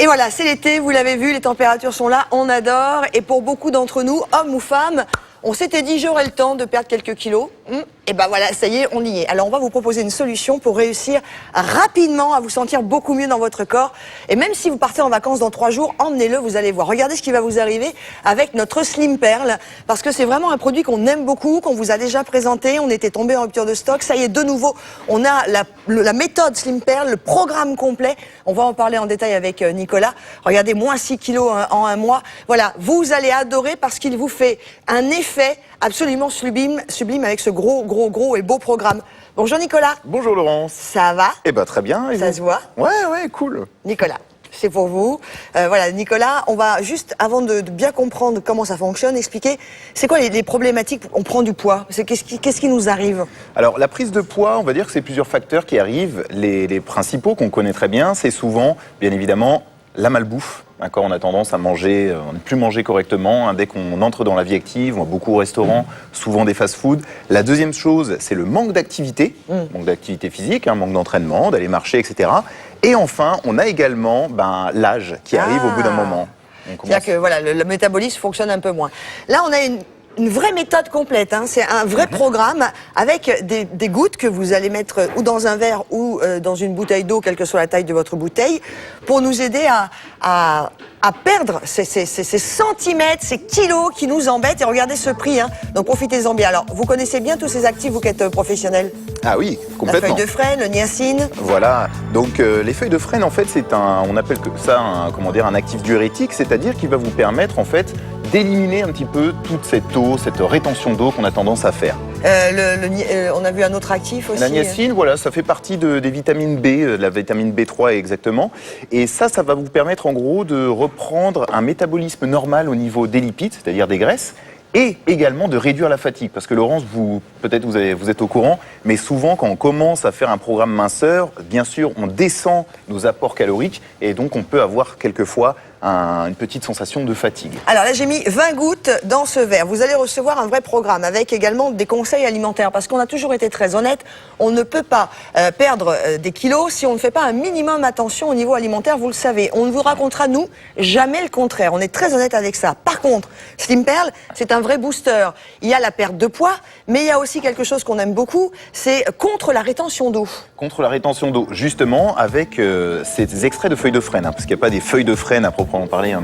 Et voilà, c'est l'été, vous l'avez vu, les températures sont là, on adore. Et pour beaucoup d'entre nous, hommes ou femmes, on s'était dit j'aurai le temps de perdre quelques kilos. Et ben voilà, ça y est, on y est. Alors on va vous proposer une solution pour réussir rapidement à vous sentir beaucoup mieux dans votre corps. Et même si vous partez en vacances dans 3 jours, emmenez-le, vous allez voir. Regardez ce qui va vous arriver avec notre Slim Pearl. Parce que c'est vraiment un produit qu'on aime beaucoup, qu'on vous a déjà présenté. On était tombé en rupture de stock. Ça y est, de nouveau, on a la méthode Slim Pearl, le programme complet. On va en parler en détail avec Nicolas. Regardez, moins 6 kilos en un mois. Voilà, vous allez adorer parce qu'il vous fait un effet absolument sublime avec ce gros et beau programme. Bonjour Nicolas. Bonjour Laurence. Ça va? Eh ben très bien. Ça se voit? Ouais, cool. Nicolas, c'est pour vous. Voilà, Nicolas, on va juste, avant de bien comprendre comment ça fonctionne, expliquer, c'est quoi les problématiques? On prend du poids, qu'est-ce qui nous arrive? Alors la prise de poids, on va dire que c'est plusieurs facteurs qui arrivent. Les principaux qu'on connaît très bien, c'est souvent, bien évidemment, la malbouffe. D'accord, on a tendance à manger, on ne plus manger correctement. Dès qu'on entre dans la vie active, on va beaucoup au restaurant, souvent des fast-food. La deuxième chose, c'est le manque d'activité, manque d'activité physique, manque d'entraînement, d'aller marcher, etc. Et enfin, on a également l'âge qui arrive au bout d'un moment. C'est-à-dire que voilà, le métabolisme fonctionne un peu moins. Là, on a une vraie méthode complète, c'est un vrai programme avec des gouttes que vous allez mettre ou dans un verre ou dans une bouteille d'eau, quelle que soit la taille de votre bouteille, pour nous aider à perdre ces centimètres, ces kilos qui nous embêtent. Et regardez ce prix, donc profitez-en bien. Alors, vous connaissez bien tous ces actifs, vous qui êtes professionnels? Ah oui, complètement. La feuille de frêne, le niacine. Voilà, donc les feuilles de frêne, en fait, on appelle ça un actif diurétique, c'est-à-dire qu'il va vous permettre, en fait, d'éliminer un petit peu toute cette eau, cette rétention d'eau qu'on a tendance à faire. On a vu un autre actif aussi. La niacine, voilà, ça fait partie des vitamines B, la vitamine B3 exactement. Et ça va vous permettre en gros de reprendre un métabolisme normal au niveau des lipides, c'est-à-dire des graisses, et également de réduire la fatigue. Parce que Laurence, peut-être vous êtes au courant, mais souvent quand on commence à faire un programme minceur, bien sûr, on descend nos apports caloriques et donc on peut avoir quelquefois une petite sensation de fatigue. Alors là, j'ai mis 20 gouttes dans ce verre. Vous allez recevoir un vrai programme avec également des conseils alimentaires. Parce qu'on a toujours été très honnête, on ne peut pas perdre des kilos si on ne fait pas un minimum attention au niveau alimentaire, vous le savez. On ne vous racontera, nous, jamais le contraire. On est très honnête avec ça. Par contre, Slim Pearl, c'est un vrai booster. Il y a la perte de poids, mais il y a aussi quelque chose qu'on aime beaucoup, c'est contre la rétention d'eau. Contre la rétention d'eau, justement, avec ces extraits de feuilles de frêne, parce qu'il n'y a pas des feuilles de frêne à proprement parler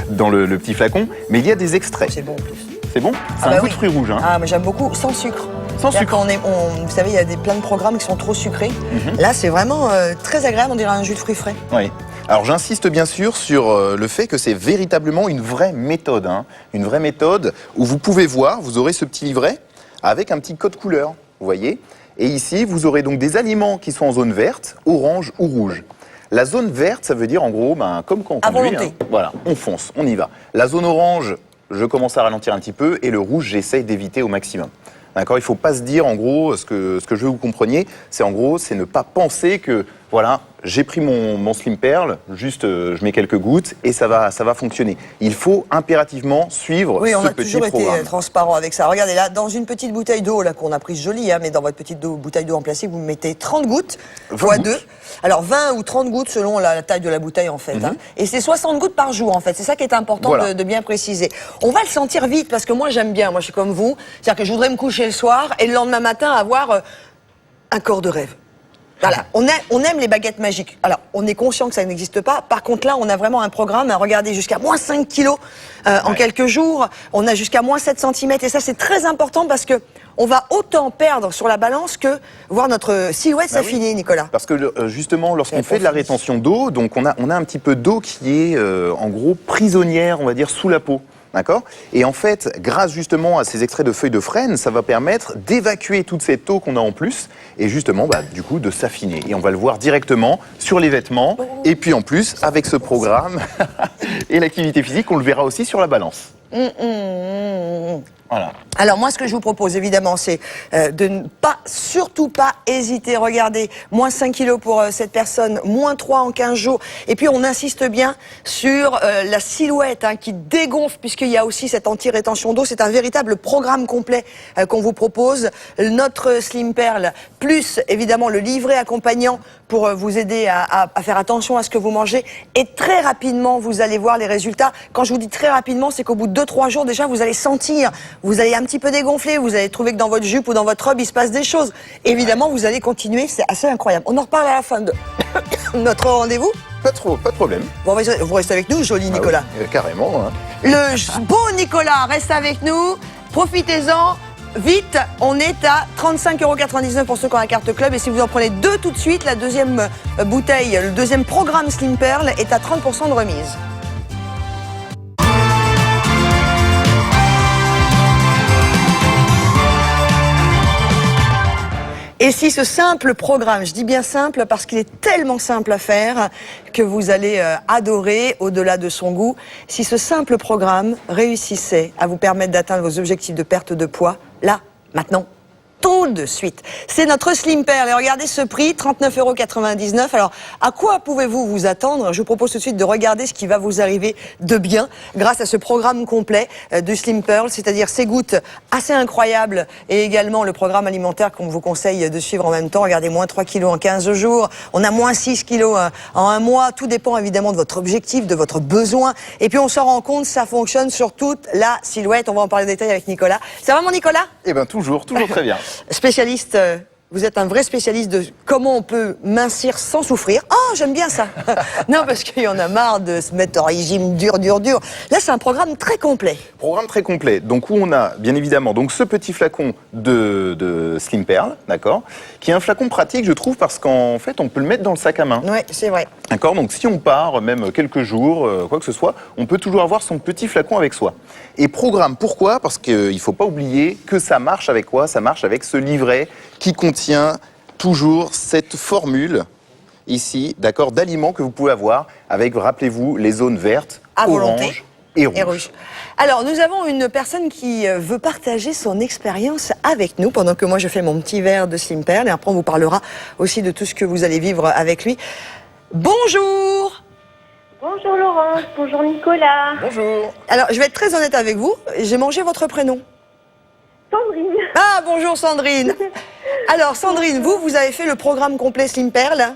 dans le petit flacon, mais il y a des extraits. C'est bon en plus. C'est bon? C'est un goût de fruits rouges. Ah, mais j'aime beaucoup, sans sucre. Sans sucre. Vous savez, il y a plein de programmes qui sont trop sucrés. Là, c'est vraiment très agréable, on dirait un jus de fruits frais. Oui. Alors j'insiste bien sûr sur le fait que c'est véritablement une vraie méthode. Une vraie méthode où vous pouvez voir, vous aurez ce petit livret avec un petit code couleur, vous voyez. Et ici, vous aurez donc des aliments qui sont en zone verte, orange ou rouge. La zone verte, ça veut dire en gros, comme quand on conduit, voilà, on fonce, on y va. La zone orange, je commence à ralentir un petit peu, et le rouge, j'essaye d'éviter au maximum. D'accord, il ne faut pas se dire en gros, ce que je veux que vous compreniez, c'est en gros, c'est ne pas penser que, voilà, j'ai pris mon Slim Pearl, juste je mets quelques gouttes et ça va fonctionner. Il faut impérativement suivre ce petit programme. Oui, on a toujours été transparent avec ça. Regardez là, dans une petite bouteille d'eau, là qu'on a prise jolie, mais dans votre petite bouteille d'eau en plastique, vous mettez 30 gouttes fois 2. Alors 20 ou 30 gouttes selon la taille de la bouteille en fait. Et c'est 60 gouttes par jour en fait. C'est ça qui est important de bien préciser. On va le sentir vite parce que moi j'aime bien, moi je suis comme vous. C'est-à-dire que je voudrais me coucher le soir et le lendemain matin avoir un corps de rêve. Voilà, on aime les baguettes magiques. Alors, on est conscient que ça n'existe pas. Par contre, là, on a vraiment un programme à regarder jusqu'à moins 5 kilos en quelques jours. On a jusqu'à moins 7 cm. Et ça, c'est très important parce que on va autant perdre sur la balance que voir notre silhouette s'affiner, Nicolas. Parce que justement, lorsqu'on fait de la rétention d'eau, donc on a un petit peu d'eau qui est en gros prisonnière, on va dire, sous la peau. D'accord? Et en fait, grâce justement à ces extraits de feuilles de frêne, ça va permettre d'évacuer toute cette eau qu'on a en plus et justement, du coup, de s'affiner. Et on va le voir directement sur les vêtements. Et puis en plus, avec ce programme et l'activité physique, on le verra aussi sur la balance. Voilà. Alors moi, ce que je vous propose, évidemment, c'est de ne pas, surtout pas hésiter. Regardez, moins 5 kilos pour cette personne, moins 3 en 15 jours. Et puis, on insiste bien sur la silhouette qui dégonfle, puisqu'il y a aussi cette anti-rétention d'eau. C'est un véritable programme complet qu'on vous propose. Notre Slim Pearl, plus évidemment le livret accompagnant pour vous aider à faire attention à ce que vous mangez. Et très rapidement, vous allez voir les résultats. Quand je vous dis très rapidement, c'est qu'au bout de 2-3 jours, déjà, vous allez sentir, vous allez un petit peu dégonfler, vous allez trouver que dans votre jupe ou dans votre robe, il se passe des choses. Évidemment, vous allez continuer, c'est assez incroyable. On en reparle à la fin de notre rendez-vous. Pas de problème. Vous restez avec nous, joli Nicolas. Ah oui, carrément. Hein. Le beau Nicolas reste avec nous. Profitez-en. Vite, on est à 35,99 € pour ceux qui ont la carte club. Et si vous en prenez 2 tout de suite, la deuxième bouteille, le deuxième programme Slim Pearl est à 30% de remise. Et si ce simple programme, je dis bien simple parce qu'il est tellement simple à faire que vous allez adorer au-delà de son goût, si ce simple programme réussissait à vous permettre d'atteindre vos objectifs de perte de poids, là, maintenant, tout de suite. C'est notre Slim Pearl et regardez ce prix, 39,99 €. Alors, à quoi pouvez-vous vous attendre? Je vous propose tout de suite de regarder ce qui va vous arriver de bien grâce à ce programme complet du Slim Pearl, c'est-à-dire ces gouttes assez incroyables et également le programme alimentaire qu'on vous conseille de suivre en même temps. Regardez, moins 3 kilos en 15 jours, on a moins 6 kilos en un mois. Tout dépend évidemment de votre objectif, de votre besoin. Et puis on s'en rend compte, ça fonctionne sur toute la silhouette. On va en parler en détail avec Nicolas. Ça va mon Nicolas? Eh bien toujours très bien. Spécialiste, vous êtes un vrai spécialiste de comment on peut mincir sans souffrir. Oh, j'aime bien ça. Non, parce qu'il y en a marre de se mettre au régime dur. Là, c'est un programme très complet. Programme très complet. Donc où on a bien évidemment donc ce petit flacon de Slim Pearl, d'accord, qui est un flacon pratique, je trouve, parce qu'en fait, on peut le mettre dans le sac à main. Oui, c'est vrai. D'accord. Donc si on part, même quelques jours, quoi que ce soit, on peut toujours avoir son petit flacon avec soi. Et programme, pourquoi? Parce qu'il ne faut pas oublier que ça marche avec quoi? Ça marche avec ce livret qui contient toujours cette formule ici, d'accord, d'aliments que vous pouvez avoir avec, rappelez-vous, les zones vertes, à volonté, orange et rouge. Alors, nous avons une personne qui veut partager son expérience avec nous pendant que moi je fais mon petit verre de Slim Pearl et après on vous parlera aussi de tout ce que vous allez vivre avec lui. Bonjour! Bonjour Laurence, bonjour Nicolas. Bonjour. Alors, je vais être très honnête avec vous, j'ai mangé votre prénom. Sandrine. Ah, bonjour Sandrine. Alors Sandrine, vous avez fait le programme complet Slim Pearl.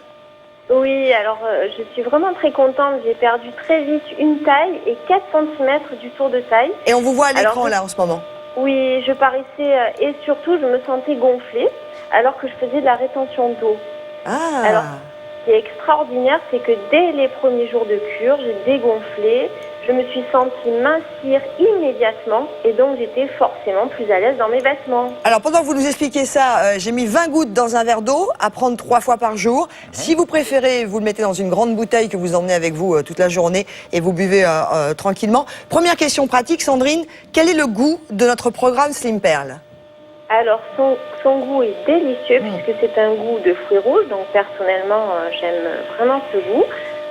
Oui, alors je suis vraiment très contente. J'ai perdu très vite une taille et 4 cm du tour de taille. Et on vous voit à l'écran Alors, là en ce moment. Oui, je paraissais et surtout je me sentais gonflée alors que je faisais de la rétention d'eau. Ah. Alors, ce qui est extraordinaire, c'est que dès les premiers jours de cure, j'ai dégonflé. Je me suis sentie mincir immédiatement et donc j'étais forcément plus à l'aise dans mes vêtements. Alors pendant que vous nous expliquez ça, j'ai mis 20 gouttes dans un verre d'eau à prendre 3 fois par jour. Si vous préférez, vous le mettez dans une grande bouteille que vous emmenez avec vous toute la journée et vous buvez tranquillement. Première question pratique, Sandrine, quel est le goût de notre programme Slim Pearl? Alors, son goût est délicieux puisque c'est un goût de fruits rouges. Donc, personnellement, j'aime vraiment ce goût.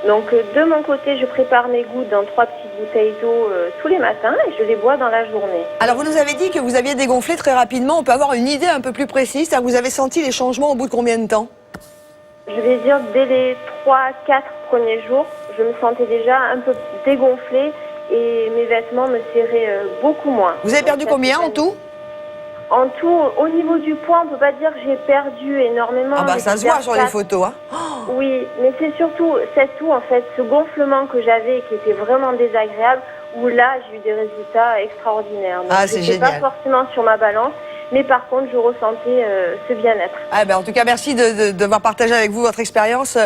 Donc, de mon côté, je prépare mes gouttes dans 3 petites bouteilles d'eau tous les matins et je les bois dans la journée. Alors, vous nous avez dit que vous aviez dégonflé très rapidement. On peut avoir une idée un peu plus précise. Vous avez senti les changements au bout de combien de temps? Je vais dire, dès les 3-4 premiers jours, je me sentais déjà un peu dégonflée et mes vêtements me serraient beaucoup moins. Vous avez perdu combien en tout? En tout, au niveau du poids, on peut pas dire que j'ai perdu énormément. Ah bah ça se voit sur les photos, hein. Oh. Oui, mais c'est surtout cette toux, en fait, ce gonflement que j'avais et qui était vraiment désagréable, où là, j'ai eu des résultats extraordinaires. Donc, ah, c'est génial. Pas forcément sur ma balance, mais par contre, je ressentais ce bien-être. Ah ben, en tout cas, merci d'avoir partagé avec vous votre expérience.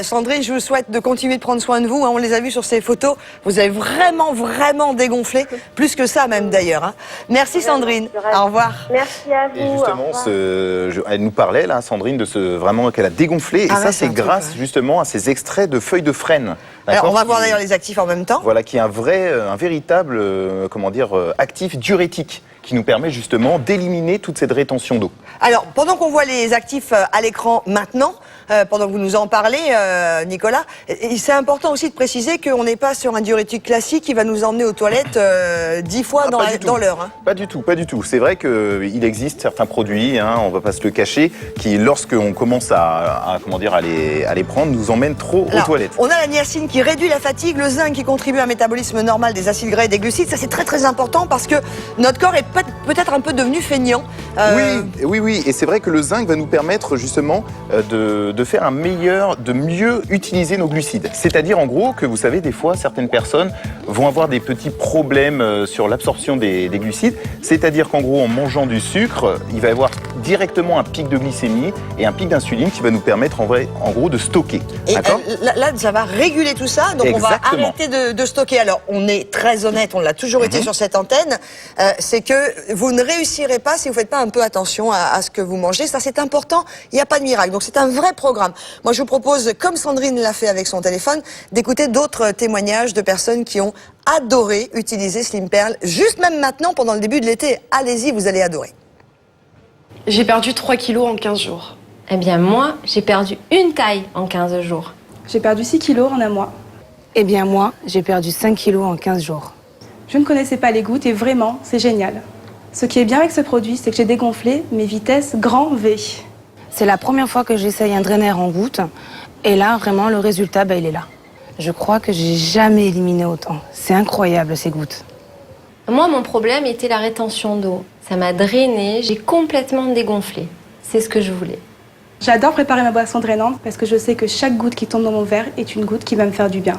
Sandrine, je vous souhaite de continuer de prendre soin de vous. Hein. On les a vus sur ces photos. Vous avez vraiment dégonflé. Plus que ça, même d'ailleurs. Hein. Merci Sandrine. Au revoir. Merci à vous. Et justement, elle nous parlait, là, Sandrine, de vraiment qu'elle a dégonflé. Et ça, c'est grâce justement à ces extraits de feuilles de frêne. Alors, on va voir d'ailleurs les actifs en même temps. Voilà, qui est un véritable, comment dire, actif diurétique, qui nous permet justement d'éliminer toute cette rétention d'eau. Alors, pendant qu'on voit les actifs à l'écran maintenant, pendant que vous nous en parlez, Nicolas, c'est important aussi de préciser qu'on n'est pas sur un diurétique classique qui va nous emmener aux toilettes 10 fois dans l'heure. Hein. Pas du tout, pas du tout. C'est vrai qu'il existe certains produits, hein, on ne va pas se le cacher, qui, lorsqu'on commence à les prendre, nous emmènent trop aux toilettes. On a la niacine qui réduit la fatigue, le zinc qui contribue à un métabolisme normal des acides gras et des glucides. Ça, c'est très très important parce que notre corps est peut-être un peu devenu feignant. Oui. Et c'est vrai que le zinc va nous permettre justement de faire de mieux utiliser nos glucides. C'est-à-dire en gros que vous savez, des fois, certaines personnes vont avoir des petits problèmes sur l'absorption des glucides. C'est-à-dire qu'en gros, en mangeant du sucre, il va y avoir directement un pic de glycémie et un pic d'insuline qui va nous permettre en gros de stocker. Et là, ça va réguler tout ça, donc Exactement. on va arrêter de stocker. Alors, on est très honnête, on l'a toujours été sur cette antenne, c'est que vous ne réussirez pas si vous ne faites pas un peu attention à ce que vous mangez. Ça, c'est important, il n'y a pas de miracle. Donc, c'est un vrai programme. Moi, je vous propose, comme Sandrine l'a fait avec son téléphone, d'écouter d'autres témoignages de personnes qui ont adoré utiliser Slim Pearl, juste même maintenant, pendant le début de l'été. Allez-y, vous allez adorer. J'ai perdu 3 kilos en 15 jours. Eh bien moi, j'ai perdu une taille en 15 jours. J'ai perdu 6 kilos en un mois. Eh bien moi, j'ai perdu 5 kilos en 15 jours. Je ne connaissais pas les gouttes et vraiment, c'est génial. Ce qui est bien avec ce produit, c'est que j'ai dégonflé mes vitesses grand V. C'est la première fois que j'essaye un drainaire en gouttes. Et là, vraiment, le résultat, il est là. Je crois que j'ai jamais éliminé autant. C'est incroyable, ces gouttes. Moi, mon problème était la rétention d'eau. Ça m'a drainé, j'ai complètement dégonflé. C'est ce que je voulais. J'adore préparer ma boisson drainante parce que je sais que chaque goutte qui tombe dans mon verre est une goutte qui va me faire du bien.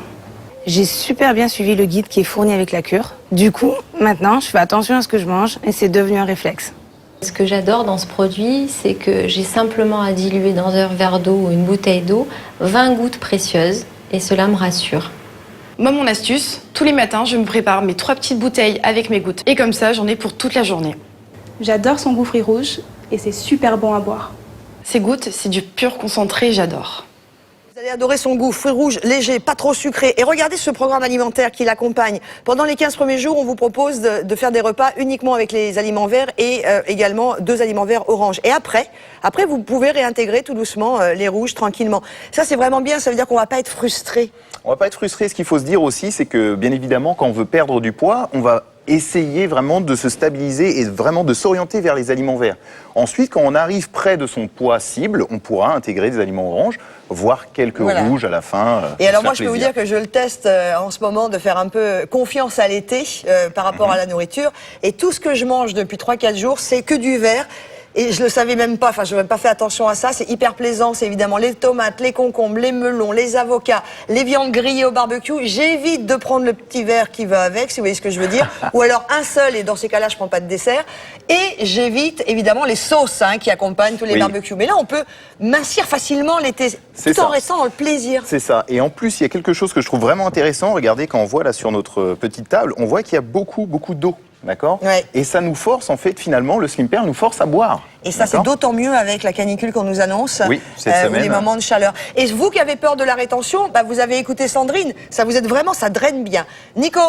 J'ai super bien suivi le guide qui est fourni avec la cure. Du coup, maintenant, je fais attention à ce que je mange et c'est devenu un réflexe. Ce que j'adore dans ce produit, c'est que j'ai simplement à diluer dans un verre d'eau ou une bouteille d'eau 20 gouttes précieuses et cela me rassure. Moi, mon astuce, tous les matins, je me prépare mes 3 petites bouteilles avec mes gouttes. Et comme ça, j'en ai pour toute la journée. J'adore son goût fruits rouges et c'est super bon à boire. Ces gouttes, c'est du pur concentré, j'adore. Vous allez adorer son goût, fruits rouges, léger, pas trop sucré. Et regardez ce programme alimentaire qui l'accompagne. Pendant les 15 premiers jours, on vous propose de faire des repas uniquement avec les aliments verts et également 2 aliments verts orange. Et après, vous pouvez réintégrer tout doucement les rouges tranquillement. Ça, c'est vraiment bien, ça veut dire qu'on va pas être frustré. On va pas être frustré. Ce qu'il faut se dire aussi, c'est que bien évidemment, quand on veut perdre du poids, on va essayer vraiment de se stabiliser et vraiment de s'orienter vers les aliments verts. Ensuite, quand on arrive près de son poids cible, on pourra intégrer des aliments oranges, voire quelques rouges à la fin. Et alors moi, je peux vous dire que je le teste en ce moment, de faire un peu confiance à l'été par rapport à la nourriture. Et tout ce que je mange depuis 3-4 jours, c'est que du vert. Et je le savais même pas, je n'avais pas fait attention à ça, c'est hyper plaisant, c'est évidemment les tomates, les concombres, les melons, les avocats, les viandes grillées au barbecue. J'évite de prendre le petit verre qui va avec, si vous voyez ce que je veux dire, ou alors un seul, et dans ces cas-là, je prends pas de dessert. Et j'évite évidemment les sauces qui accompagnent tous les barbecues. Mais là, on peut mincir facilement l'été, tout en restant dans le plaisir. C'est ça. Et en plus, il y a quelque chose que je trouve vraiment intéressant. Regardez, quand on voit là sur notre petite table, on voit qu'il y a beaucoup d'eau. D'accord. Et ça nous force, en fait, finalement, le Slim Pearl nous force à boire. Et ça, c'est d'autant mieux avec la canicule qu'on nous annonce, cette semaine. Ou les moments de chaleur. Et vous qui avez peur de la rétention, vous avez écouté Sandrine, ça vous aide vraiment, ça draine bien. Nico,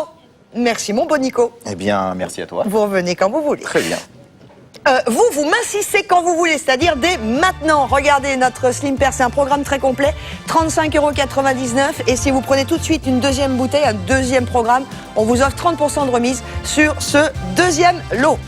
merci mon beau Nico. Eh bien, merci à toi. Vous revenez quand vous voulez. Très bien. Vous mincissez quand vous voulez, c'est-à-dire dès maintenant. Regardez notre Slim Pearl, c'est un programme très complet, 35,99 €. Et si vous prenez tout de suite une deuxième bouteille, un deuxième programme, on vous offre 30% de remise sur ce deuxième lot.